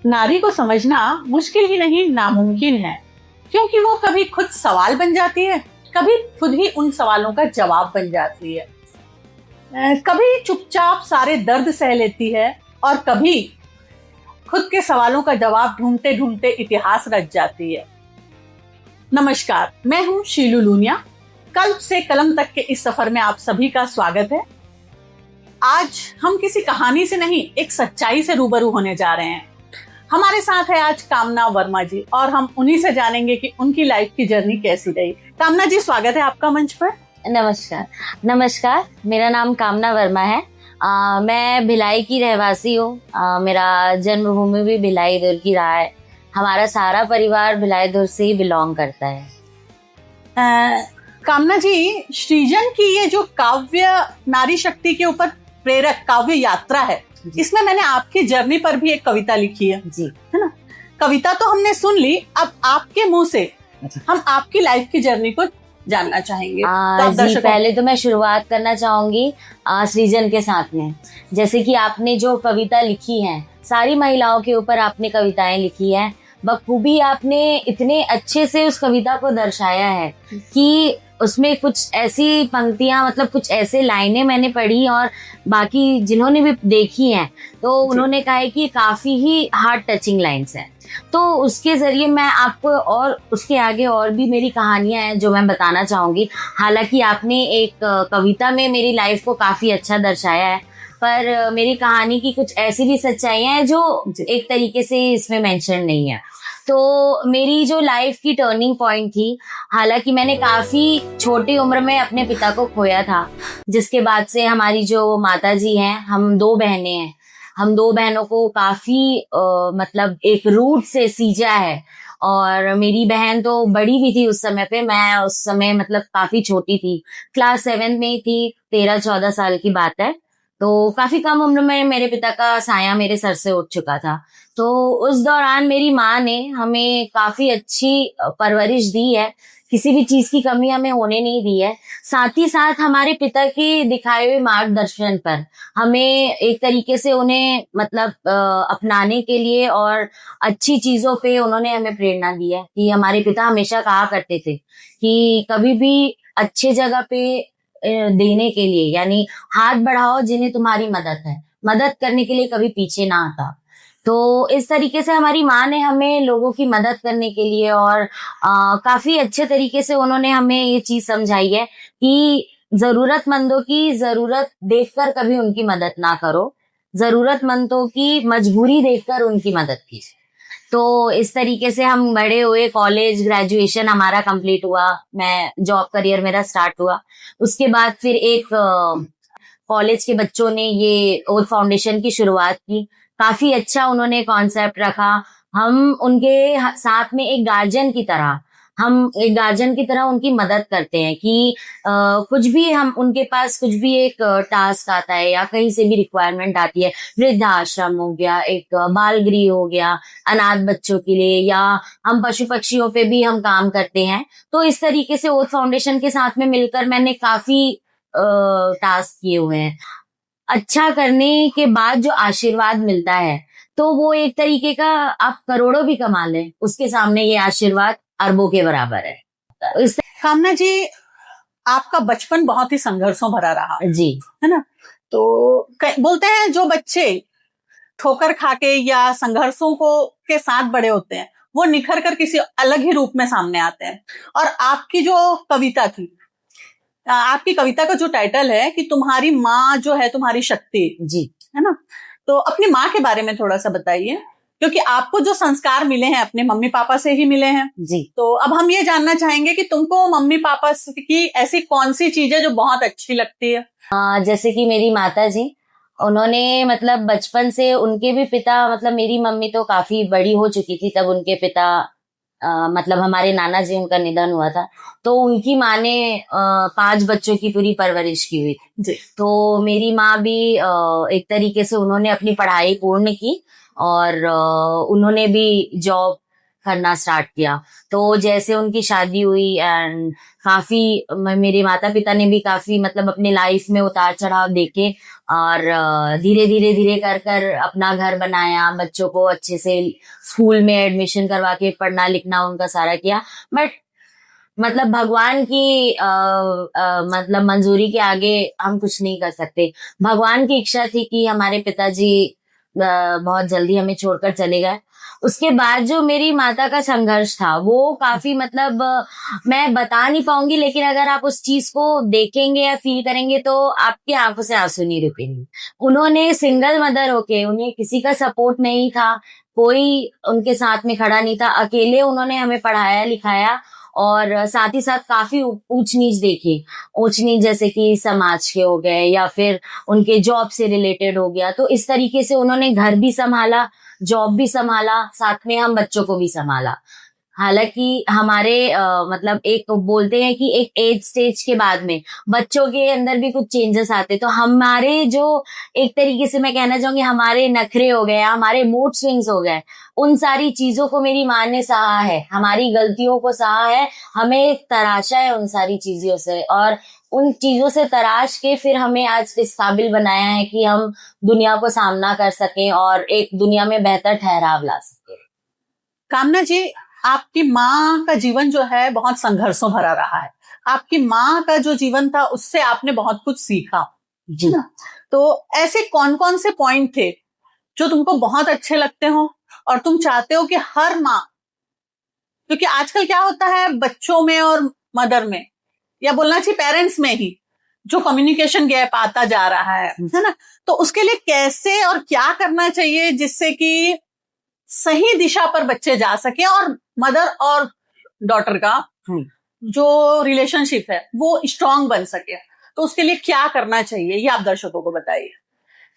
नारी को समझना मुश्किल ही नहीं नामुमकिन है, क्योंकि वो कभी खुद सवाल बन जाती है, कभी खुद ही उन सवालों का जवाब बन जाती है। कभी चुपचाप सारे दर्द सह लेती है और कभी खुद के सवालों का जवाब ढूंढते ढूंढते इतिहास रच जाती है। नमस्कार, मैं हूं शीलू लूनिया। कल्प से कलम तक के इस सफर में आप सभी का स्वागत है। आज हम किसी कहानी से नहीं, एक सच्चाई से रूबरू होने जा रहे हैं। हमारे साथ है आज कामना वर्मा जी और हम उन्हीं से जानेंगे कि उनकी लाइफ की जर्नी कैसी रही। कामना जी, स्वागत है आपका मंच पर। नमस्कार, मेरा नाम कामना वर्मा है। मैं भिलाई की रहवासी हूँ। मेरा जन्मभूमि भी भिलाई दुर्ग की रहा है। हमारा सारा परिवार भिलाई दुर्ग से ही बिलोंग करता है। कामना जी, सृजन की ये जो काव्य नारी शक्ति के ऊपर प्रेरक काव्य यात्रा है, इसमें मैंने आपकी जर्नी पर भी एक कविता लिखी है जी, है ना। कविता तो हमने सुन ली, अब आपके मुंह से हम आपकी लाइफ की जर्नी को जानना चाहेंगे। जी, पहले तो मैं शुरुआत करना चाहूंगी सृजन के साथ में। जैसे कि आपने जो कविता लिखी है, सारी महिलाओं के ऊपर आपने कविताएं लिखी है। बखूबी आपने इतने अच्छे से उस कविता को दर्शाया है कि उसमें कुछ ऐसी पंक्तियां, मतलब कुछ ऐसे लाइनें मैंने पढ़ी और बाकी जिन्होंने भी देखी हैं तो उन्होंने कहा है कि काफी ही हार्ट टचिंग लाइन्स हैं। तो उसके जरिए मैं आपको, और उसके आगे और भी मेरी कहानियां हैं जो मैं बताना चाहूंगी। हालांकि आपने एक कविता में मेरी लाइफ को काफी अच्छा दर्शाया है, पर मेरी कहानी की कुछ ऐसी भी सच्चाइयां हैं जो एक तरीके से इसमें मेंशन नहीं है। तो मेरी जो लाइफ की टर्निंग पॉइंट थी, हालांकि मैंने काफी छोटी उम्र में अपने पिता को खोया था, जिसके बाद से हमारी जो माता जी हैं, हम दो बहनें हैं, हम दो बहनों को काफी मतलब एक रूट से सींचा है। और मेरी बहन तो बड़ी भी थी उस समय पे, मैं उस समय मतलब काफी छोटी थी, क्लास 7 में थी, 13-14 साल की बात है। तो काफी कम उम्र में मेरे पिता का साया मेरे सर से उठ चुका था। तो उस दौरान मेरी माँ ने हमें काफी अच्छी परवरिश दी है, किसी भी चीज की कमी हमें होने नहीं दी है। साथ ही साथ हमारे पिता के दिखाए हुए मार्गदर्शन पर हमें एक तरीके से उन्हें मतलब अपनाने के लिए और अच्छी चीजों पे उन्होंने हमें प्रेरणा दी है। कि हमारे पिता हमेशा कहा करते थे कि कभी भी अच्छे जगह पे देने के लिए, यानी हाथ बढ़ाओ जिन्हें तुम्हारी मदद है, मदद करने के लिए कभी पीछे ना आता। तो इस तरीके से हमारी माँ ने हमें लोगों की मदद करने के लिए और काफी अच्छे तरीके से उन्होंने हमें ये चीज समझाई है कि जरूरतमंदों की जरूरत देखकर कभी उनकी मदद ना करो, जरूरतमंदों की मजबूरी देखकर उनकी मदद कीजिए। तो इस तरीके से हम बड़े हुए, कॉलेज ग्रेजुएशन हमारा कंप्लीट हुआ, मैं जॉब करियर मेरा स्टार्ट हुआ। उसके बाद फिर एक कॉलेज के बच्चों ने ये ओथ फाउंडेशन की शुरुआत की। काफी अच्छा उन्होंने कॉन्सेप्ट रखा। हम उनके साथ में एक गार्जियन की तरह, उनकी मदद करते हैं कि कुछ भी हम उनके पास कुछ भी एक टास्क आता है या कहीं से भी रिक्वायरमेंट आती है, वृद्धाश्रम हो गया, एक बाल गृह हो गया अनाथ बच्चों के लिए, या हम पशु पक्षियों पे भी हम काम करते हैं। तो इस तरीके से ओथ फाउंडेशन के साथ में मिलकर मैंने काफी टास्क किए हुए हैं। अच्छा करने के बाद जो आशीर्वाद मिलता है, तो वो एक तरीके का, आप करोड़ों भी कमा लें, उसके सामने ये आशीर्वाद अरबों के बराबर है। कामना जी, आपका बचपन बहुत ही संघर्षों भरा रहा जी, है ना। तो बोलते हैं जो बच्चे ठोकर खाके या संघर्षों को के साथ बड़े होते हैं, वो निखर कर किसी अलग ही रूप में सामने आते हैं। और आपकी जो कविता थी, आपकी कविता का जो टाइटल है कि तुम्हारी माँ जो है तुम्हारी शक्ति, जी, है ना। तो अपनी माँ के बारे में थोड़ा सा बताइए, क्योंकि आपको जो संस्कार मिले हैं अपने मम्मी पापा से ही मिले हैं जी। तो अब हम ये जानना चाहेंगे कि तुमको मम्मी पापा की ऐसी कौन सी चीजें जो बहुत अच्छी लगती है। जैसे कि मेरी माता जी, उन्होंने मतलब बचपन से, उनके भी पिता, मतलब मेरी मम्मी तो काफी बड़ी हो चुकी थी तब उनके पिता, मतलब हमारे नाना जी, उनका निधन हुआ था। तो उनकी माँ ने 5 बच्चों की पूरी परवरिश की हुई थी। तो मेरी माँ भी एक तरीके से उन्होंने अपनी पढ़ाई पूर्ण की और उन्होंने भी जॉब करना स्टार्ट किया। तो जैसे उनकी शादी हुई एंड काफी मेरे माता पिता ने भी काफी मतलब अपने लाइफ में उतार चढ़ाव देखे और धीरे धीरे धीरे कर कर अपना घर बनाया, बच्चों को अच्छे से स्कूल में एडमिशन करवा के पढ़ना लिखना उनका सारा किया। बट मतलब भगवान की मतलब मंजूरी के आगे हम कुछ नहीं कर सकते। भगवान की इच्छा थी कि हमारे पिताजी बहुत जल्दी हमें छोड़कर चले गए। उसके बाद जो मेरी माता का संघर्ष था वो काफी मतलब मैं बता नहीं पाऊंगी, लेकिन अगर आप उस चीज को देखेंगे या फील करेंगे तो आपकी आंखों से आंसू नहीं रुकेंगे। उन्होंने सिंगल मदर होके, उन्हें किसी का सपोर्ट नहीं था, कोई उनके साथ में खड़ा नहीं था, अकेले उन्होंने हमें पढ़ाया लिखाया और साथ ही साथ काफी ऊंच नीच देखी। ऊंच नीच जैसे कि समाज के हो गए या फिर उनके जॉब से रिलेटेड हो गया। तो इस तरीके से उन्होंने घर भी संभाला, जॉब भी संभाला, साथ में हम बच्चों को भी संभाला। हालांकि हमारे मतलब एक बोलते हैं कि एक एज स्टेज के बाद में बच्चों के अंदर भी कुछ चेंजेस आते, तो हमारे जो एक तरीके से मैं कहना चाहूंगी हमारे नखरे हो गए, हमारे मूड स्विंग्स हो गए, उन सारी चीजों को मेरी माँ ने सहा है, हमारी गलतियों को सहा है, हमें तराशा है उन सारी चीजों से और उन चीजों से तराश के फिर हमें आज इस काबिल बनाया है कि हम दुनिया को सामना कर सकें और एक दुनिया में बेहतर ठहराव ला सकें। कामना जी, आपकी माँ का जीवन जो है बहुत संघर्षों भरा रहा है। आपकी माँ का जो जीवन था उससे आपने बहुत कुछ सीखा जी। तो ऐसे कौन कौन से पॉइंट थे जो तुमको बहुत अच्छे लगते हो और तुम चाहते हो कि हर माँ, क्योंकि आजकल क्या होता है बच्चों में और मदर में या बोलना चाहिए पेरेंट्स में ही जो कम्युनिकेशन गैप आता जा रहा है ना, तो उसके लिए कैसे और क्या करना चाहिए जिससे कि सही दिशा पर बच्चे जा सके और मदर और डॉटर का जो रिलेशनशिप है वो स्ट्रांग बन सके, तो उसके लिए क्या करना चाहिए ये आप दर्शकों को बताइए।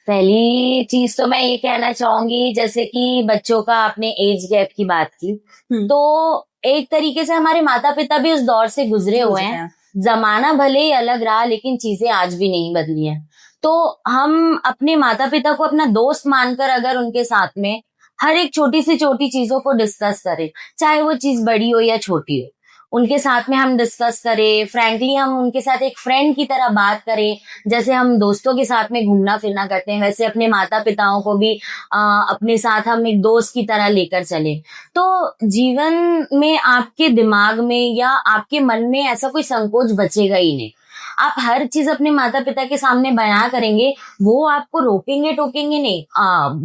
पहली चीज तो मैं ये कहना चाहूंगी, जैसे कि बच्चों का आपने एज गैप की बात की, तो एक तरीके से हमारे माता पिता भी उस दौर से गुजरे हुए हैं। जमाना भले ही अलग रहा लेकिन चीजें आज भी नहीं बदली हैं। तो हम अपने माता पिता को अपना दोस्त मानकर अगर उनके साथ में हर एक छोटी से छोटी चीजों को डिस्कस करें, चाहे वो चीज बड़ी हो या छोटी हो, उनके साथ में हम डिस्कस करें, फ्रैंकली हम उनके साथ एक फ्रेंड की तरह बात करें। जैसे हम दोस्तों के साथ में घूमना फिरना करते हैं, वैसे अपने माता पिताओं को भी अपने साथ हम एक दोस्त की तरह लेकर चले। तो जीवन में आपके दिमाग में या आपके मन में ऐसा कोई संकोच बचेगा ही नहीं। आप हर चीज अपने माता पिता के सामने बयां करेंगे, वो आपको रोकेंगे टोकेंगे नहीं।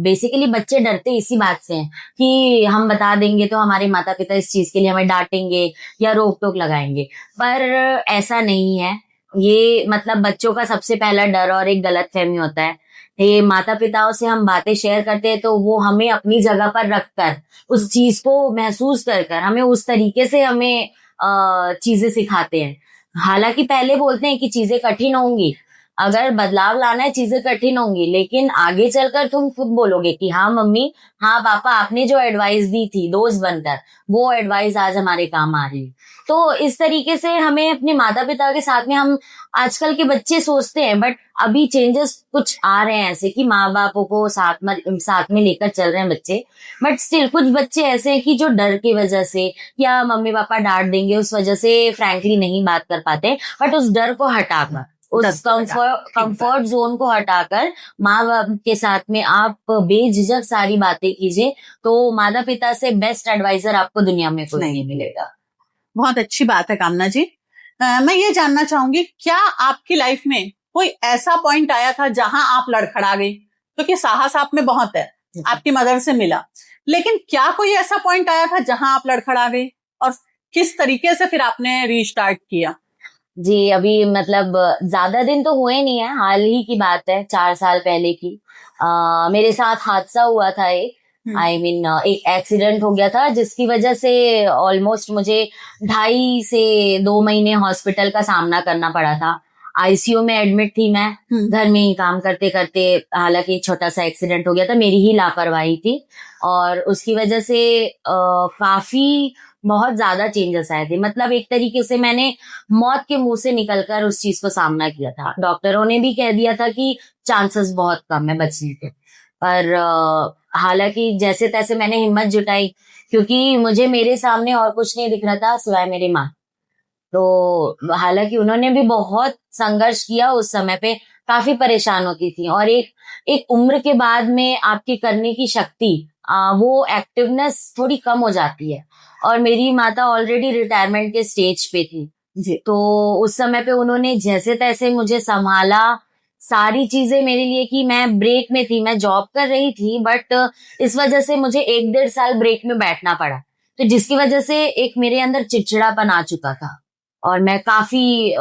बेसिकली बच्चे डरते इसी बात से हैं कि हम बता देंगे तो हमारे माता पिता इस चीज के लिए हमें डांटेंगे या रोक टोक लगाएंगे, पर ऐसा नहीं है। ये मतलब बच्चों का सबसे पहला डर और एक गलत फहमी होता है। ये माता पिताओं से हम बातें शेयर करते हैं तो वो हमें अपनी जगह पर रखकर उस चीज को महसूस कर हमें उस तरीके से हमें चीजें सिखाते हैं। हालांकि पहले बोलते हैं कि चीजें कठिन होंगी, अगर बदलाव लाना है चीजें कठिन होंगी, लेकिन आगे चलकर तुम खुद बोलोगे कि हाँ मम्मी, हाँ पापा, आपने जो एडवाइस दी थी दोस्त बनकर, वो एडवाइस आज हमारे काम आ रही है। तो इस तरीके से हमें अपने माता पिता के साथ में, हम आजकल के बच्चे सोचते हैं बट अभी चेंजेस कुछ आ रहे हैं ऐसे कि माँ बापों को साथ में लेकर चल रहे हैं बच्चे, बट स्टिल कुछ बच्चे ऐसे हैं कि जो डर की वजह से या मम्मी पापा डांट देंगे उस वजह से फ्रैंकली नहीं बात कर पाते। बट उस डर को हटाकर, उस कंफर्ट जोन को हटाकर माँ बाप के साथ में आप बेझिझक सारी बातें कीजिए, तो माता पिता से बेस्ट एडवाइजर आपको दुनिया में कोई नहीं मिलेगा। बहुत अच्छी बात है कामना जी। मैं ये जानना चाहूंगी, क्या आपकी लाइफ में कोई ऐसा पॉइंट आया था जहां आप लड़खड़ा गई? क्योंकि साहस आप में बहुत है, आपकी मदर से मिला, लेकिन क्या कोई ऐसा पॉइंट आया था जहां आप लड़खड़ा गई और किस तरीके से फिर आपने रीस्टार्ट किया? जी, अभी मतलब ज्यादा दिन तो हुए नहीं है, हाल ही की बात है, 4 साल पहले की। मेरे साथ हादसा हुआ था एक, एक एक्सीडेंट हो गया था जिसकी वजह से ऑलमोस्ट मुझे 2.5 से 2 महीने हॉस्पिटल का सामना करना पड़ा था। आईसीयू में एडमिट थी मैं, घर में ही काम करते करते। हालांकि छोटा सा एक्सीडेंट हो गया था, मेरी ही लापरवाही थी और उसकी वजह से काफी बहुत ज्यादा चेंजेस आए थे। मतलब एक तरीके से मैंने मौत के मुंह से निकलकर उस चीज को सामना किया था। डॉक्टरों ने भी कह दिया था कि चांसेस बहुत कम है बचने के, पर हालांकि जैसे तैसे मैंने हिम्मत जुटाई, क्योंकि मुझे मेरे सामने और कुछ नहीं दिख रहा था सिवाय मेरी माँ। तो हालांकि उन्होंने भी बहुत संघर्ष किया, उस समय पे काफी परेशान होती थी। और एक एक उम्र के बाद में आपकी करने की शक्ति, वो एक्टिवनेस थोड़ी कम हो जाती है। और मेरी माता ऑलरेडी रिटायरमेंट के स्टेज पे थी जी। तो उस समय पे उन्होंने जैसे तैसे मुझे संभाला, सारी चीजें मेरे लिए की। मैं ब्रेक में थी, मैं जॉब कर रही थी, बट इस वजह से मुझे 1-1.5 साल ब्रेक में बैठना पड़ा, तो जिसकी वजह से एक मेरे अंदर चिड़चिड़ापन आ चुका था। और मैं काफी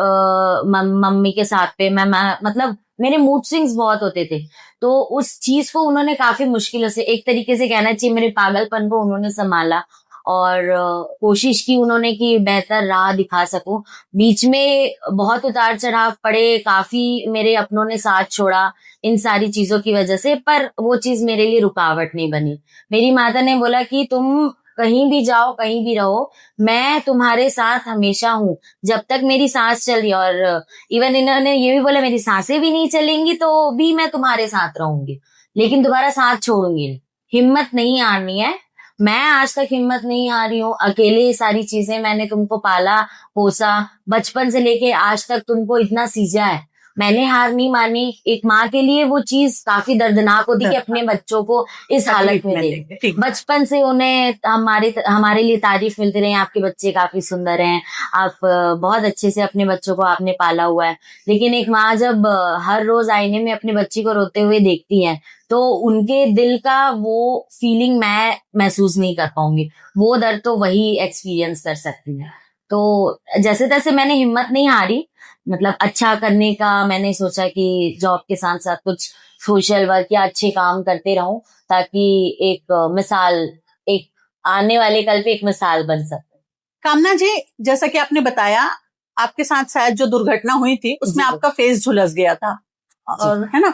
मम्मी के साथ पे मैं मतलब मेरे मूड स्विंग्स बहुत होते थे। तो उस चीज को उन्होंने काफी मुश्किलों से, एक तरीके से कहना चाहिए मेरे पागलपन को उन्होंने संभाला। और कोशिश की उन्होंने कि बेहतर राह दिखा सकूं। बीच में बहुत उतार चढ़ाव पड़े, काफी मेरे अपनों ने साथ छोड़ा इन सारी चीजों की वजह से, पर वो चीज मेरे लिए रुकावट नहीं बनी। मेरी माता ने बोला कि तुम कहीं भी जाओ, कहीं भी रहो, मैं तुम्हारे साथ हमेशा हूँ जब तक मेरी सांस चल रही है। और इवन इन्होंने ये भी बोला मेरी सांसें भी नहीं चलेंगी तो भी मैं तुम्हारे साथ रहूंगी, लेकिन तुम्हारा साथ छोड़ूंगी नहीं। हिम्मत नहीं हारनी है। मैं आज तक हिम्मत नहीं हारी हूँ। अकेले ये सारी चीजें, मैंने तुमको पाला पोसा, बचपन से लेके आज तक तुमको इतना सींचा है, मैंने हार नहीं मानी। एक माँ के लिए वो चीज काफी दर्दनाक होती है कि अपने बच्चों को इस हालत में देखे। बचपन से उन्हें हमारे लिए तारीफ मिलती रही, आपके बच्चे काफी सुंदर हैं, आप बहुत अच्छे से अपने बच्चों को आपने पाला हुआ है। लेकिन एक माँ जब हर रोज आईने में अपने बच्ची को रोते हुए देखती है तो उनके दिल का वो फीलिंग मैं महसूस नहीं कर पाऊंगी। वो दर्द तो वही एक्सपीरियंस कर सकती है। तो जैसे तैसे मैंने हिम्मत नहीं हारी, मतलब अच्छा करने का मैंने सोचा कि जॉब के साथ साथ कुछ सोशल वर्क या अच्छे काम करते रहूं, ताकि एक मिसाल, एक आने वाले कल पे एक मिसाल बन सके। कामना जी, जैसा कि आपने बताया, आपके साथ शायद जो दुर्घटना हुई थी उसमें आपका फेस झुलस गया था, और है ना।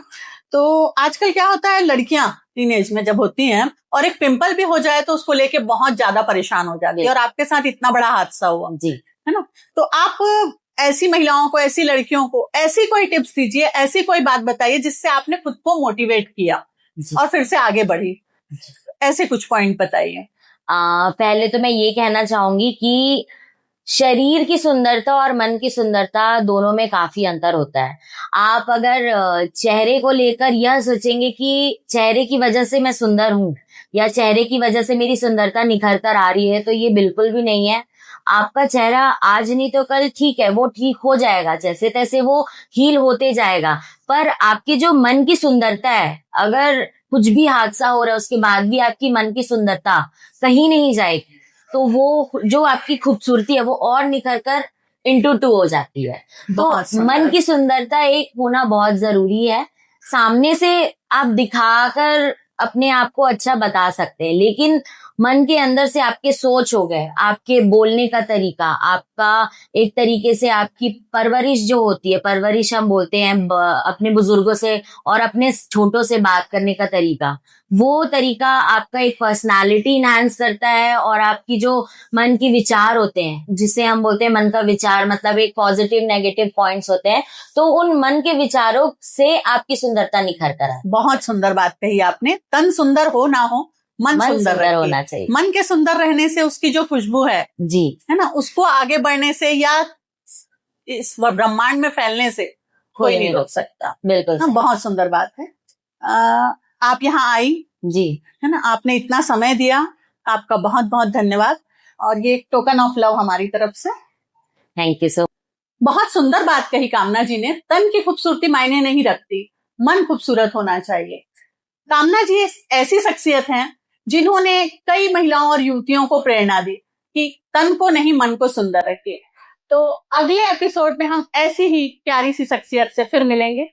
तो आजकल क्या होता है, लड़कियां टीनेज में जब होती हैं और एक पिंपल भी हो जाए तो उसको लेके बहुत ज्यादा परेशान हो जाती है, और आपके साथ इतना बड़ा हादसा हुआ जी, है ना। तो आप ऐसी महिलाओं को, ऐसी लड़कियों को ऐसी कोई टिप्स दीजिए, ऐसी कोई बात बताइए जिससे आपने खुद को मोटिवेट किया और फिर से आगे बढ़ी। ऐसे कुछ पॉइंट बताइए। पहले तो मैं ये कहना चाहूंगी कि शरीर की सुंदरता और मन की सुंदरता दोनों में काफी अंतर होता है। आप अगर चेहरे को लेकर यह सोचेंगे कि चेहरे की वजह से मैं सुंदर हूँ या चेहरे की वजह से मेरी सुंदरता निखर कर आ रही है, तो ये बिल्कुल भी नहीं है। आपका चेहरा आज नहीं तो कल ठीक है, वो ठीक हो जाएगा, जैसे तैसे वो हील होते जाएगा। पर आपकी जो मन की सुंदरता है, अगर कुछ भी हादसा हो रहा है उसके बाद भी आपकी मन की सुंदरता कहीं नहीं जाएगी, तो वो जो आपकी खूबसूरती है वो और निखर कर इंटू 2 हो जाती है। तो मन की सुंदरता एक होना बहुत जरूरी है। सामने से आप दिखाकर अपने आप को अच्छा बता सकते हैं, लेकिन मन के अंदर से आपके सोच हो गए, आपके बोलने का तरीका, आपका एक तरीके से आपकी परवरिश जो होती है, परवरिश हम बोलते हैं अपने बुजुर्गों से और अपने छोटों से बात करने का तरीका, वो तरीका आपका एक पर्सनालिटी इनहांस करता है। और आपकी जो मन की विचार होते हैं, जिसे हम बोलते हैं मन का विचार, मतलब एक पॉजिटिव नेगेटिव पॉइंट्स होते हैं, तो उन मन के विचारों से आपकी सुंदरता निखर कर आए। बहुत सुंदर बात कही आपने। तन सुंदर हो ना हो, मन सुंदर होना चाहिए। मन के सुंदर रहने से उसकी जो खुशबू है जी, है ना, उसको आगे बढ़ने से या इस ब्रह्मांड में फैलने से कोई नहीं रोक सकता। बिल्कुल। हाँ, बहुत सुंदर बात है। आप यहाँ आई जी, है ना, आपने इतना समय दिया, आपका बहुत बहुत धन्यवाद। और ये एक टोकन ऑफ लव हमारी तरफ से। Thank you so. बहुत सुंदर बात कही कामना जी ने। तन की खूबसूरती मायने नहीं रखती, मन खूबसूरत होना चाहिए। कामना जी ऐसी शख्सियत हैं जिन्होंने कई महिलाओं और युवतियों को प्रेरणा दी कि तन को नहीं, मन को सुंदर रखिए। तो अगले एपिसोड में हम ऐसी ही प्यारी सी शख्सियत से फिर मिलेंगे।